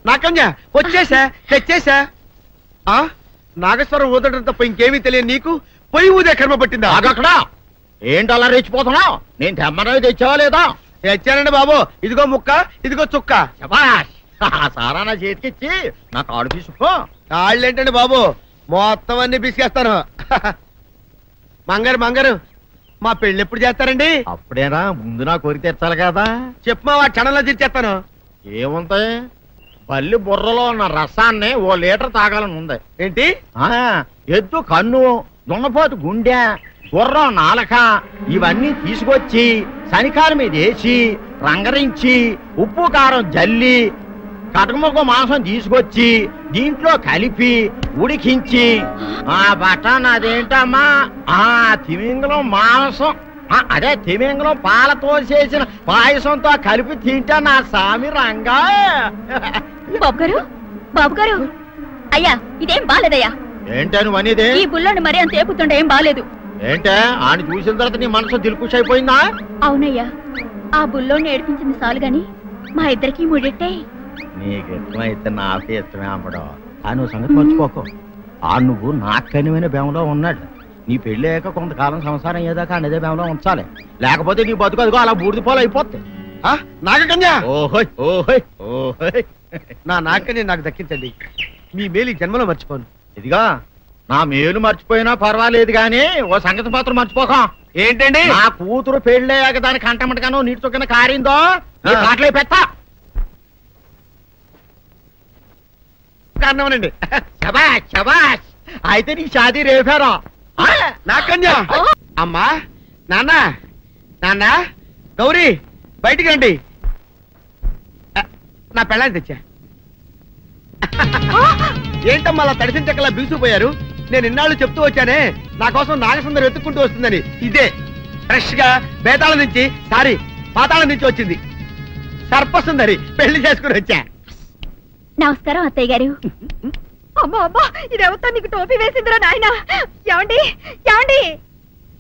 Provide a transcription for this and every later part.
నాకన్య వచ్చేసా తెచ్చేసా. నాగేశ్వరం ఊదటం తప్ప ఇంకేమీ తెలియదు నీకు. పొయ్యి ఊదే కర్మ పట్టిందా? అక్కడ ఏంటి అలా రెచ్చిపోతున్నావు? నేను తెమ్మనవి తెచ్చావా లేదా? తెచ్చానండి బాబు. ఇదిగో ముక్క, ఇదిగో చుక్క. సారా నా చేతికిచ్చి నా కాడు తీసుకో. కాళ్ళేంటండి బాబు, మొత్తం అన్ని పిసికేస్తాను. మంగారు మా పెళ్ళి ఎప్పుడు చేస్తారండి? అప్పుడేనా, ముందు నా కోరిక తెచ్చాలి కదా. చెప్పు మా క్షణంలో తీర్చేస్తాను. ఏముంటాయి, బల్లి బుర్రలో ఉన్న రసాన్ని 1 లీటర్ తాగాలని ఉంది. ఏంటి? ఎద్దు కన్ను, దున్నపోతు గుండె, గుర్రం నాలక ఇవన్నీ తీసుకొచ్చి శనికాల మీద వేసి రంగరించి ఉప్పు కారం జల్లి కటకముక్క మాంసం తీసుకొచ్చి దీంట్లో కలిపి ఉడికించి బటన్ అదేంటమ్మా తిమింగలం మాంసం, అదే తిమింగలం పాలతో చేసిన పాయసంతో కలిపి తింటా నా సామి రంగా. బాబు గారు అయ్యా, ఇదేం బాలేదయ్యా. ఏంటే నువ్వు అనేది? ఈ బుల్లోని మరీ అంత ఏపుతుండే ఏం బాలేదు. ఏంటే ఆయన చూసిన తర్వాత నీ మనసు దిల్కుష్ అయిపోయిందా? అవునయ్యా, ఆ బుల్లోని ఏడిపించింది చాలు గాని మా ఇద్దరికి ముడిట్టే. నీకు ఇష్టమైతే నాకే ఇష్టమే అమ్మడం. ఆ నువ్వు సంగతి మర్చిపోకు. ఆ నువ్వు నాకు కనివైన బేమలో ఉన్నాడు. నీ పెళ్లి అయ్యాక కొంతకాలం సంసారం ఏదాకా అదే బేమలో ఉంచాలి, లేకపోతే నీ బతుకు అదిగో అలా బూడిదిపోలు అయిపోతాయి. నాగకన్యా, ఓహోయ్ ఓహోయ్ ఓహోయ్, నా నాగకన్య నాకు దక్కించండి. మీ మేలు జన్మలో మర్చిపోను. ఇదిగా నా మేలు మర్చిపోయినా పర్వాలేదు గాని ఓ సంగతి మాత్రం మర్చిపోక. ఏంటండి? నా కూతురు పెళ్ళయ్యాక దానికి కంటమటగానో నీటి చొక్కన కారిందో కాట్లే పెట్ట కారణమనండి. శబాష్ శబాష్, అయితే నీ షాదీ రేపారా? నాకన్యా. అమ్మా, నాన్న గౌరీ బయటికి రండి. నా పెళ్ళాన్ని తెచ్చా. ఏంటమ్మా అలా తడిసిన చెక్కలా బిగుసిపోయారు? నేను ఇన్నాళ్ళు చెప్తూ వచ్చానే నా కోసం నాగసుందరి వెతుక్కుంటూ వస్తుందని. ఇదే ఫ్రెష్ గా బేతాళం నుంచి పాతాళం నుంచి వచ్చింది సర్పసుందరి. పెళ్లి చేసుకుని వచ్చా. నమస్కారం అత్తయ్య గారు. అమ్మా అమ్మా, ఇదేవతా నీకు టోపీ వేసిందిరా నాయన. ఏమండి ఏమండి,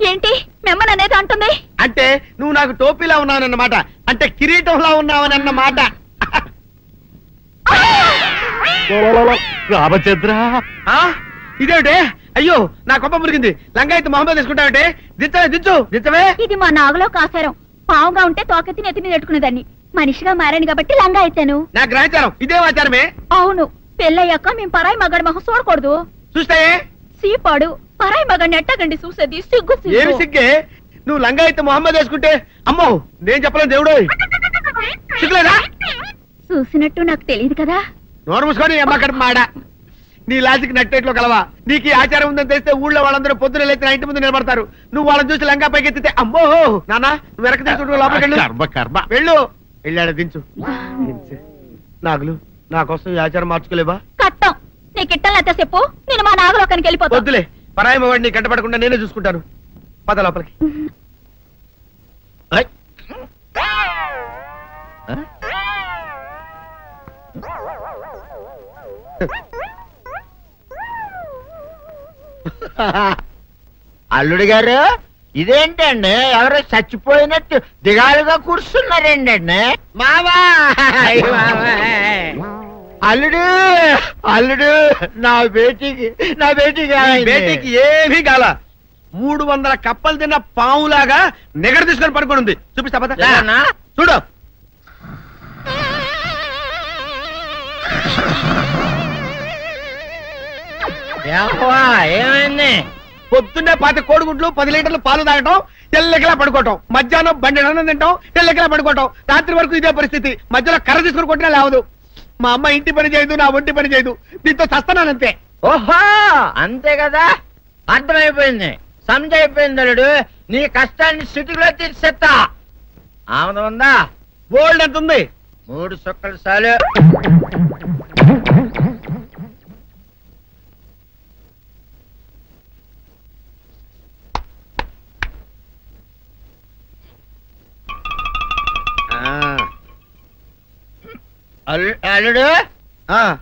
ఏంటి మిమ్మల్ని అనేది అంటుంది? అంటే నువ్వు నాకు టోపీలా ఉన్నావన్నమాట, అంటే కిరీటంలా ఉన్నావనన్నమాట. రామచంద్ర, ఇదేమిటే? అయ్యో నా కొప్ప మురిగింది. లంగా అయితే మొహమ్మద్ తీసుకుంటావంటే? దించవే. ఇది మా నాగులో కాసారం. పావుగా ఉంటే తోకెత్తి నెత్తి మీద పెట్టుకునేదాన్ని. మనిషిగా మారాను కాబట్టి లంగా అయితాను. నా గ్రహచారం ఇదే ఆచారమే. అవును, పెళ్ళయ్యాక మేము పరాయి మగాడి మొహం చూడకూడదు. చూస్తాయే సీపాడు పరాయి మగాడిని ఎట్టగండి చూసేది. సిగ్గు ఏమి సిగ్గే? నువ్వు లంగా అయితే మొహమ్మద్ వేసుకుంటే అమ్మో నేను చెప్పలేను దేవుడు. సిగ్గులేదా? చూసినట్టు నాకు తెలియదు కదా. నోరు మూసుకొని అమ్మకడ మాడ. నీ లాజిక్ నట్టేట్లో కలవా? నీకు ఈ ఆచారం ఉందని తెలిస్తే ఊళ్ళో వాళ్ళందరూ పొద్దున లేచి నా ఇంటి ముందు నిలబడతారు. నువ్వు వాళ్ళని చూసి లంగా పైకి ఎత్తితే అమ్మో నాన్న నువ్వు వెనక తీసుకుంటూ లోపలికి వెళ్ళు. వెళ్ళాడు దించు. నాగులు నా కోసం ఈ ఆచారం మార్చుకోలేవా? కట్టం నీకు ఇట్టలేతే చెప్పు, నేను మా నాగలోకానికి వెళ్ళిపోతా. వద్దులే, పరాయి వాడిని కంటపడకుండా నేనే చూసుకుంటాను. పద లోపలికి. అల్లుడు గారు, ఇదేంటండి ఎవరో చచ్చిపోయినట్టు దిగాలుగా కూర్చున్నారేంటండి? మావా అల్లుడు అల్లుడు, నా బేటీకి ఏమీ కాల. 300 కప్పలు తిన్న పావులాగా నిగడ తీసుకొని పడుకొని ఉంది. చూపిస్తా పద. చూడు. ఏమైంది? పొద్దున్నే 10 కోడిగుడ్లు 10 లీటర్లు పాలు తాగటం, తెల్లకిలా పడుకోవటం. మధ్యాహ్నం బండి అన్నం తింటాం, తెల్లకిలా పడుకోవటం. రాత్రి వరకు ఇదే పరిస్థితి. మధ్యలో కర్ర తీసుకుని కొట్టినా లేవదు. మా అమ్మ ఇంటి పని చేయదు, నా ఒంటి పని చేయదు. దీంతో చస్తున్నానంతే. ఓహో అంతే కదా, అర్థమైపోయింది, సంజైపోయింది. అల్లుడు నీ కష్టాన్ని సిటీలో తీర్చేస్తా. ఆమె ఉందా? బోల్డ్ ఎంత ఉంది? 3 సుక్కలు చాలు. అల్లుడు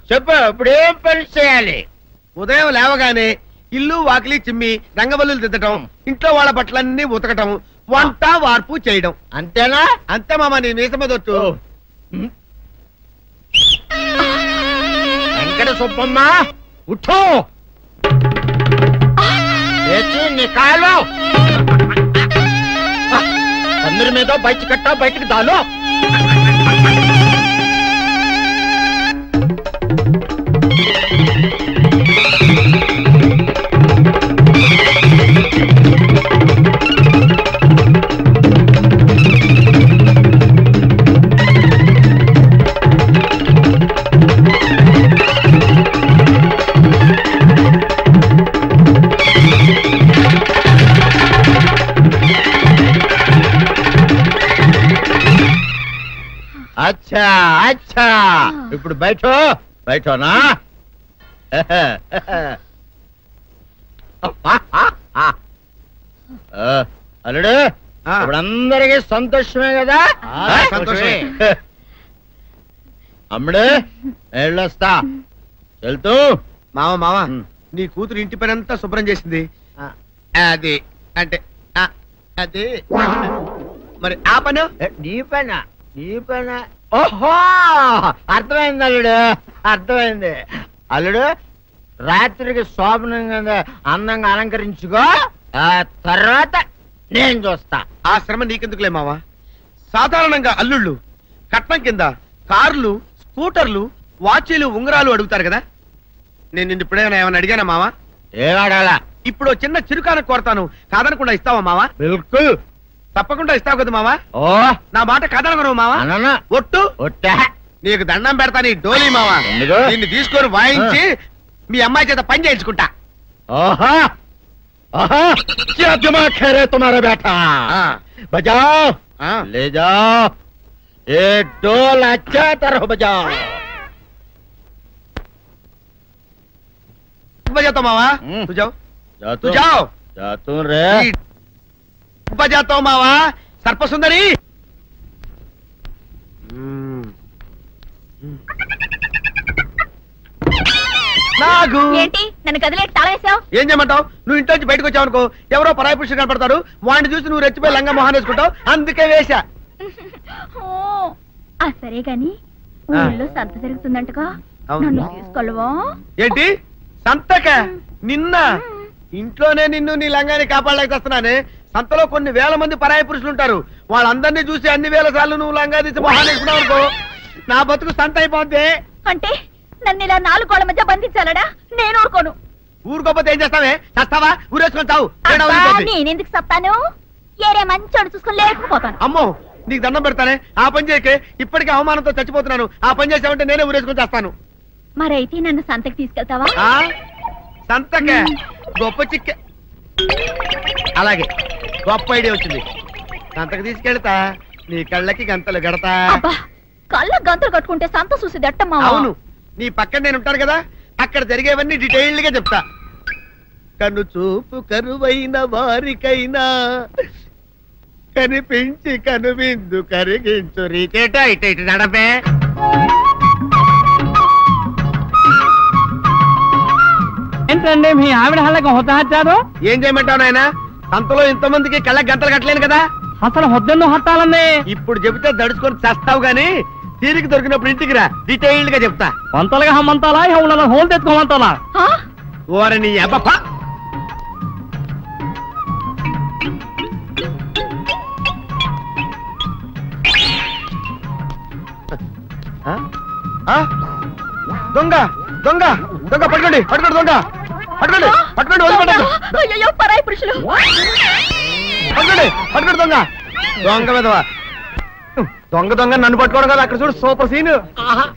చెప్పు, ఇప్పుడు ఏం పని చేయాలి? ఉదయం లేవగానే ఇల్లు వాకిలి చిమ్మి రంగవల్లులు దిద్దటం, ఇంట్లో వాళ్ళ బట్టలన్నీ ఉతకటం, వంట వార్పు చేయడం. అంతేనా? అంతే మామ, నీ మీసమదొట్టు. వెంకట సుబ్బమ్మ ఉఠో లేచి నీ కాలు అందరి మీద బయట కట్టా బయటికి దాలో అచ్చా అచ్చా ఇప్పుడు బయటనా అల్లుడు ఇప్పుడు అందరికి సంతోషమే కదా సంతోషమే అమ్ముడు వెళ్ళొస్తా వెళ్తూ మామ నీ కూతురు ఇంటి పని అంతా శుభ్రం చేసింది అది అంటే అది మరి ఆ పను నీ పైన ఓహో అర్థమైంది అల్లుడు అర్థమైంది అల్లుడు రాత్రికి శోభనంగా అందంగా అలంకరించుకో ఆ తర్వాత నేను చూస్తా ఆ శ్రమ నీకెందుకులే మావా సాధారణంగా అల్లుళ్ళు కట్నం కింద కార్లు స్కూటర్లు వాచీలు ఉంగరాలు అడుగుతారు కదా నేను నిన్ను ఇప్పుడేమైనా ఏమైనా అడిగానా మావా ఏడాడాలా ఇప్పుడు చిన్న చిరుకాను కోరతాను కాదనకుండా ఇస్తావా మావా బిల్కుల్ తప్పకుండా ఇస్తావు కదా మావా ఓ నా మాట కాదనగను మావా అననా ఒట్టు ఒట్టా నీకు దండం పెడతా నీ డోలీ మావా ఎందుకు? నిన్ను తీసుకొని వాయించి మీ అమ్మాయి చేత పని చేయించుకుంటా ओहा ओहा क्या दिमाग है रे तुम्हारा बेटा बजाओ ले जाओ एक डोल अच्छा तरह बजाओ बजाता मावा तू जाओ तू जाओ जातू रे बजाता हूँ मावा सर्प सुंदरी ఏంటి నన్ను కదిలేటి తాళేసావు? ఏం చేయమంటావు? నువ్వు ఇంట్లో నుంచి బయటకు వచ్చావు అనుకో ఎవరో పరాయి పురుషులు కనపడతారు వాడిని చూసి నువ్వు రెచ్చిపోయి లంగా మొహాన్ని వేసుకుంటావు అందుకే వేశా. సరే గాని ఊళ్ళో సంత జరుగుతుందంటగా నన్ను తీసుకెళ్ళవా? ఏంటి సంతక? నిన్న ఇంట్లోనే నిన్ను నీ లంగాన్ని కాపాడలేక వస్తున్నానే. సంతలో కొన్ని వేల మంది పరాయి పురుషులు ఉంటారు. వాళ్ళందరినీ చూసి అన్ని వేల సార్లు నువ్వు లంగా తీసి మొహాన్ని వేసుకున్నావు అనుకో నా బతుకు సంత అయిపోద్ది. అంటే నన్ను ఇలా 4 గోళ్ల మధ్య బంధించాలడా? నేను ఊరుకోను. ఊరుకోపోతే ఏం చేస్తావే? చస్తావా? ఊరేసుకొని చావు. నేనెందుకు చెప్తాను? ఏరే మంచోడు చూసుకుని లేకపోతాను. అమ్మో నీకు దండం పెడతానే ఆ పని చేయకే. ఇప్పటికే అవమానంతో చచ్చిపోతున్నాను. ఆ పని చేసావంటే నేనే ఊరేసుకొని చేస్తాను. మరైతే నన్ను సంతకి తీసుకెళ్తావా? సంతకే గొప్ప చిక్క. అలాగే గొప్ప ఐడియా వచ్చింది. సంతకి తీసుకెళ్తా నీ కళ్ళకి గంతలు గడతా. కళ్ళ గంతలు కట్టుకుంటే సంత చూసి దట్టమ్మా. అవును నీ పక్కన నేను ఉంటాను కదా అక్కడ జరిగేవన్నీ డీటెయిల్డ్ గా చెప్తా. కను చూపు కరువైన వారికైనా కనిపించి కనువిందు కరిగించు రీచేట ఇట ఇటు నడపే. ఏంటండి మీ ఆవిడ హళ్ళకి హొత్తహత్యారు? ఏం చేయమంటావు నాయన? సంతలో ఇంతమందికి కళ్ళకి గంతలు కట్టలేను కదా. అసలు హొద్దెన్ను హత్తాలండి. ఇప్పుడు చెబితే దడుచుకొని చేస్తావు గాని తీరికి దొరికినప్పుడు ఇంటికి రా డీటెయిల్డ్ గా చెప్తా. వంతలుగా హమ్మంతాలా ఇవాళ హోల్ తెచ్చుకోమంతాలా? ఓరని అబ్బప్ప. దొంగ దొంగ దొంగ పట్టుకోండి పట్టుకోండి దొంగ పట్టుకోండి పట్టుకోండి అయ్యో పరాయి పురుషులు. పట్టుకోండి పట్టుకోండి దొంగ దొంగ విధవా. దొంగ దొంగ నన్ను పట్టుకోవడం కదా. అక్కడ చూడు సూపర్ సీన్.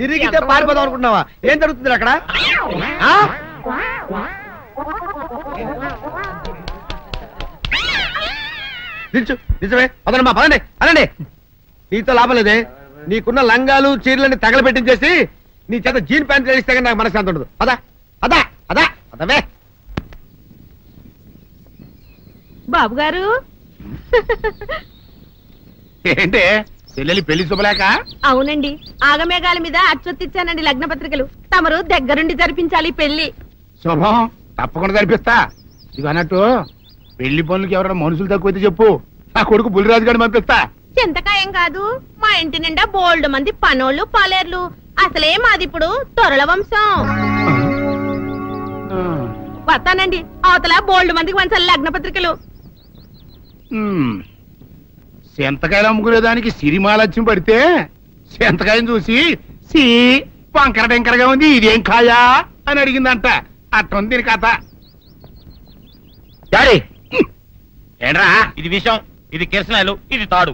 తిరిగితే పారిపోదాం అనుకుంటున్నావా? ఏం జరుగుతుంది అక్కడ? నిల్చు నిజమే పదండి మా పదండి అనండి. నీతో లాభం లేదే. నీకున్న లంగాలు చీరలని తగలబెట్టించేసి నీ చేత జీన్ ప్యాంట్ వేస్తే కానీ నాకు మనశ్శాంతి ఉండదు. అదా అదా అదా అదవే. బాబు గారు ఏంటే చెల్లెలి పెళ్లి శుభలేక? అవునండి ఆగమేఘాల మీద అచ్చొత్తిచ్చానండి లగ్న పత్రికలు. తమరు దగ్గరుండి జరిపించాలి పెళ్లి. శుభం తప్పకుండా జరిపిస్తా. ఇది అన్నట్టు పెళ్లి పనులకి ఎవరైనా మనుషులు తక్కువైతే చెప్పు. నా కొడుకు బుల్లిరాజు గారిని పంపిస్తా. చింతకాయం కాదు మా ఇంటి నిండా బోల్డ్ మంది పనోళ్ళు పాలేర్లు. అసలే మాది ఇప్పుడు తొరల వంశం. వస్తానండి, అవతల బోల్డ్ మందికి వంచాలి లగ్న పత్రికలు. సెంతకాయలు అమ్ముకునేదానికి సిరిమాలత్యం పడితే సెంతకాయని చూసి సి వంకర టెంకరగా ఉంది, ఇదేం కాయా అని అడిగిందంట. అట్టుంది దీని కథ. డాడీ ఏంట్రా ఇది విషయం, ఇది కిరసనాయలు, ఇది తాడు.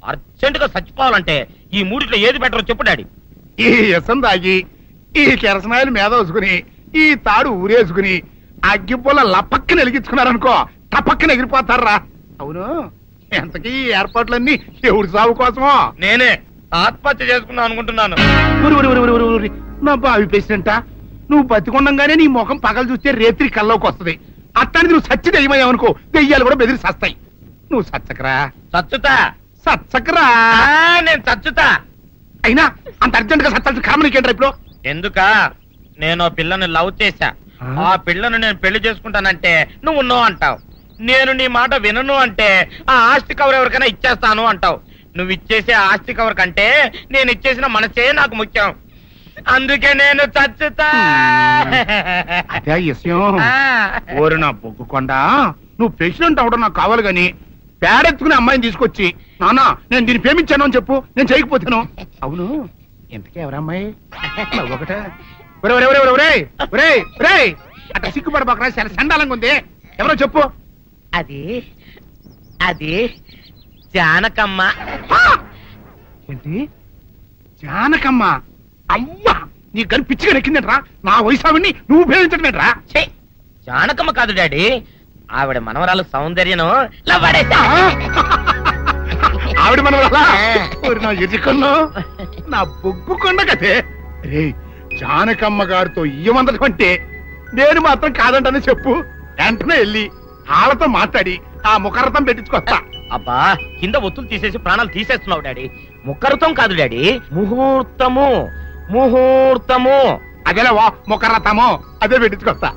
అర్జెంట్ గా చచ్చిపోవాలంటే ఈ మూడిట్లో ఏది బెటర్ చెప్పు డాడీ. ఈ ఇసం తాగి ఈ కిరసనాయలు మీద వేసుకుని ఈ తాడు ఊరేసుకుని అగ్గిపూల లపక్కన వెలిగించుకున్నారనుకో టపక్కన ఎగిరిపోతారా. అవును, ఎంతకీ ఈ ఏర్పాట్లన్నీ ఎవరి సాగు కోసమో? నేనే ఆత్మహత్య చేసుకుందాం అనుకుంటున్నాను. నా బావి పేసినంట, నువ్వు బతికొండంగానే నీ ముఖం పగలు చూస్తే రేత్రి కల్లోకి వస్తుంది. అట్టానికి నువ్వు సచ్చి దెయ్యమయ్యావనుకో దెయ్యాలు కూడా బెదిరి సస్తాయి. నువ్వు సచ్చకరా చచ్చుతా సచ్చకరా. నేను చచ్చుతా. అయినా అంత అర్జెంట్ గా సత్తాల్సిన కర్మ నీకేంట్రా ఇప్పుడు? ఎందుక నేను పిల్లని లవ్ చేశా, ఆ పిల్లను నేను పెళ్లి చేసుకుంటానంటే నువ్వు నో అంటావు. నేను నీ మాట వినను అంటే ఆ ఆస్తి కవర్ ఎవరికైనా ఇచ్చేస్తాను అంటావు. నువ్వు ఇచ్చేసే ఆస్తి కవర్ కంటే నేను ఇచ్చేసిన మనసే నాకు ముఖ్యం. అందుకే నేను చచ్చుతా. అదే విషయం. ఓరు నా బొగ్గుకొండ, నువ్వు ప్రెసిడెంట్ అవడం నాకు కావాలి గాని పేడెత్తుకునే అమ్మాయిని తీసుకొచ్చి నానా నేను దీన్ని ప్రేమించాను అని చెప్పు, నేను చేయకపోతాను. అవును, ఎంతకే ఎవరమ్మాయి? ఒకటే అట్లా సిగ్గుపడబాకరా, చాలా సండాలంగా ఉంది. ఎవరో చెప్పు. అది అది జానకమ్మ. ఏంటి జానకమ్మ? అమ్మా, నీ గని పిచ్చిగా నెక్కిందంట్రా. నా వయసావిని నువ్వు ప్రేమించటమేట్రా? జానకమ్మ కాదు డాడీ, ఆవిడ మనవరాలు సౌందర్యను ఆవిడ మనవరాలా? నా ఎదుకల్లో నా బొగ్గుకొండ కదే. రే, జానకమ్మ గారితో ఇయ్యమందడం అంటే నేను మాత్రం కాదంటనే చెప్పు. వెంటనే వెళ్ళి వాళ్ళతో మాట్లాడి ఆ ముఖరథం పెట్టించుకొస్తా. అబ్బా, కింద ఒత్తులు తీసేసి ప్రాణాలు తీసేస్తున్నావు డాడీ. ముఖరథం కాదు డాడీ, ముహూర్తము. ముహూర్తము అదేలా ముఖరథము, అదే పెట్టించుకొస్తా.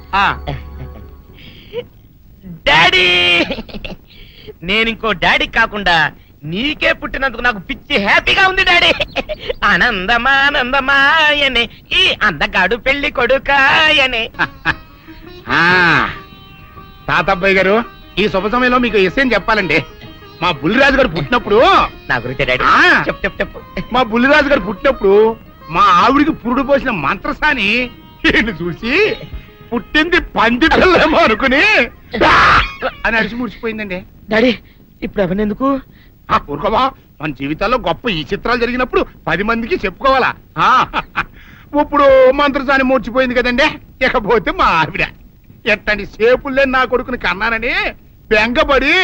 డాడీ, నేను ఇంకో డాడీ కాకుండా నీకే పుట్టినందుకు నాకు పిచ్చి హ్యాపీగా ఉంది డాడీ. ఆనందమానందమాయనే ఈ అందగాడు పెళ్లి కొడుకాయనే. తాతబ్బాయి గారు, ఈ శుభ సమయంలో మీకు విషయం చెప్పాలండి. మా బుల్లిరాజు గారు పుట్టినప్పుడు నా గురించి డాడీ చెప్పు చెప్పు. మా బుల్లిరాజు గారు పుట్టినప్పుడు మా ఆవిడికి పురుడు పోసిన మంత్రసాని చూసి పుట్టింది పంది పిల్లేమో అనుకుని అని అరిచి ముడిచిపోయిందండి. డాడీ ఇప్పుడు ఎవరినెందుకు? ఊరుకోవా, మన జీవితాల్లో గొప్ప ఈ చిత్రాలు జరిగినప్పుడు 10 మందికి చెప్పుకోవాలా. ఇప్పుడు మంత్రసాని మూర్చిపోయింది కదండి. ఇకపోతే మా ఆవిడ ఎట్టండి సేపుల్లే నా కొడుకుని కన్నానని బెంగపడి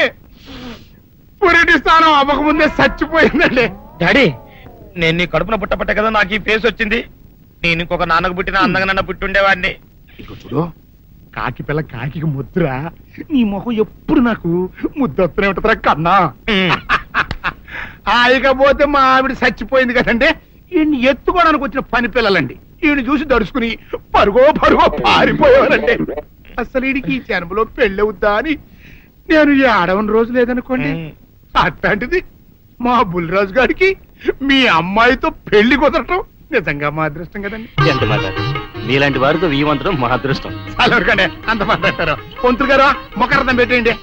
పురిటి స్థానం అవ్వకముందే చచ్చిపోయిందండి. డాడీ, నేను నీ కడుపున పుట్టపట్ట కదా నాకు ఈ ఫేస్ వచ్చింది. నేను ఇంకొక నాన్నకు పుట్టిన అందంగా నన్ను పుట్టుండేవాడిని. ఇక చూడు, కాకి పిల్ల కాకి ముద్దురా. నీ మొహం ఎప్పుడు నాకు ముద్దొత్తనే ఉంటుందిరా కన్నా. ఇకపోతే మా ఆవిడ చచ్చిపోయింది కదండి. ఈయన్ని ఎత్తుకోవడానికి వచ్చిన పని పిల్లలండి. ఈయన చూసి దడుచుకుని పరుగో పారిపోయేవారండి. అసలు ఈడికి ఈ జన్మలో పెళ్ళవుద్దా అని నేను ఆడవని రోజు లేదనుకోండి. అట్లాంటిది మా బుల్లిరాజు గారికి మీ అమ్మాయితో పెళ్లి కుదరటం నిజంగా మా అదృష్టం కదండి. ఎంత మాట, నీలాంటి వారితో వీయమంతరం మా అదృష్టం. అలాగే అంత మాట్లాడతారు. పొంతులు గారు మొకరథం పెట్టేయండి.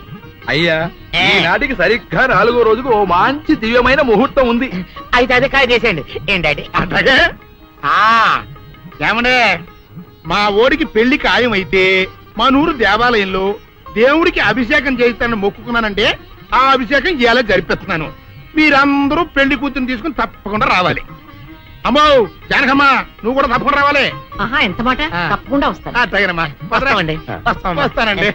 అయ్యా, ఈనాటికి సరిగ్గా 4వ రోజుకు ఓ మంచి దివ్యమైన ముహూర్తం ఉంది. అయితే అదే కాయ చేసేయండి. ఏంటండి అట్లాగే ఏమండే, మా ఓడికి పెళ్లి ఖాయం అయితే మా నూరు దేవాలయంలో దేవుడికి అభిషేకం చేయిస్తానని మొక్కుకున్నానంటే ఆ అభిషేకం ఇలా జరిపిస్తున్నాను. మీరందరూ పెళ్లి కూతురు తీసుకుని తప్పకుండా రావాలి. అమ్మో జానకమ్మ, నువ్వు కూడా తప్పకుండా రావాలి. ఎంత మాట, తప్పకుండా వస్తాను. అట్లాగేనమ్మా, వస్తానండి.